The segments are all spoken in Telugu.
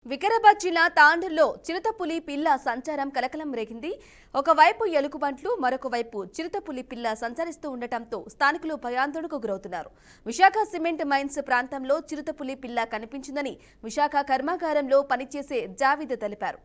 వికారాబాద్ జిల్లా తాండూరులో చిరుతపులి పిల్ల సంచారం కలకలం రేగింది. ఒకవైపు ఎలుగుబంట్లు, మరొక వైపు చిరుతపులి పిల్ల సంచరిస్తూ ఉండటంతో స్థానికులు భయాందోళనకు గురవుతున్నారు. విశాఖ సిమెంట్ మైన్స్ ప్రాంతంలో చిరుతపులి పిల్ల కనిపించిందని విశాఖ కర్మాగారంలో పనిచేసే జావీద్ తెలిపారు.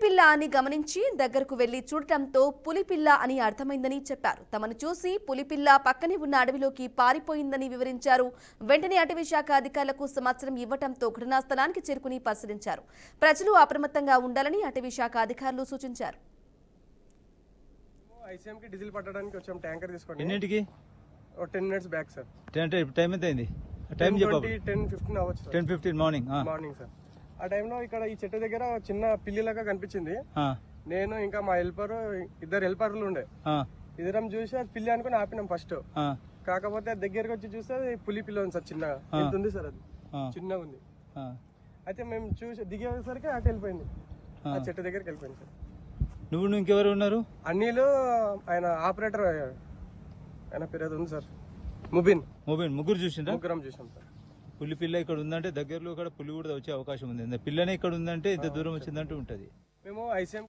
పిల్ల అని గమనించి దగ్గరకు వెళ్లి చూడటంతో పులిపిల్ల అని అర్థమైందని చెప్పారు. తమను చూసి పులిపిల్ల పక్కనే ఉన్న అడవిలోకి పారిపోయిందని వివరించారు. వెంటనే అటవీ శాఖ అధికారులకు సమాచారం ఇవ్వడంతో ఘటనా స్థలానికి చేరుకుని పరిశీలించారు. ప్రజలు అప్రమత్తంగా ఉండాలని అటవీ శాఖ అధికారులు సూచించారు. డీజిల్ పట్టడానికి వచ్చాం, ట్యాంకర్ తీసుకోండి. ఎన్నింటికి? 10 minutes బ్యాక్ సార్. టైం ఎంత అయింది? టైం చెప్పండి. 10:15 అవ్వచ్చు. 10:15 మార్నింగ్ సార్. ఆ టైంలో ఇక్కడ ఈ చెట్టు దగ్గర చిన్న పిల్లిలాగా కనిపించింది. నేను ఇంకా మా ఇద్దరు హెల్పర్లు ఉండే, ఇద్దరం చూసి అది పిల్లి అనుకుని ఆపినాం ఫస్ట్. కాకపోతే దగ్గరకు వచ్చి చూస్తే పులి పిల్ల ఉంది సార్, చిన్నగా ఎంత ఉంది సార్, అది చిన్నగా ఉంది. అయితే మేము చూసి దిగేసరికి అటు వెళ్ళిపోయింది, ఆ చెట్టు దగ్గరికి వెళ్ళిపోయింది సార్. నువ్వు ఇంకెవరు ఉన్నారు? అన్నీలు, ఆయన ఆపరేటర్, ఆయన పేరు ఉంది సార్, ముబిన్. ముగ్గురు చూసిండ్రా? ముగ్గురం చూసాం సార్. పులి పిల్ల ఇక్కడ ఉందంటే దగ్గరలో కూడా పులి కూడా వచ్చే అవకాశం ఉంది. పిల్లనే ఇక్కడ ఉందంటే ఇంత దూరం వచ్చిందంటూ ఉంటది. మేము ICM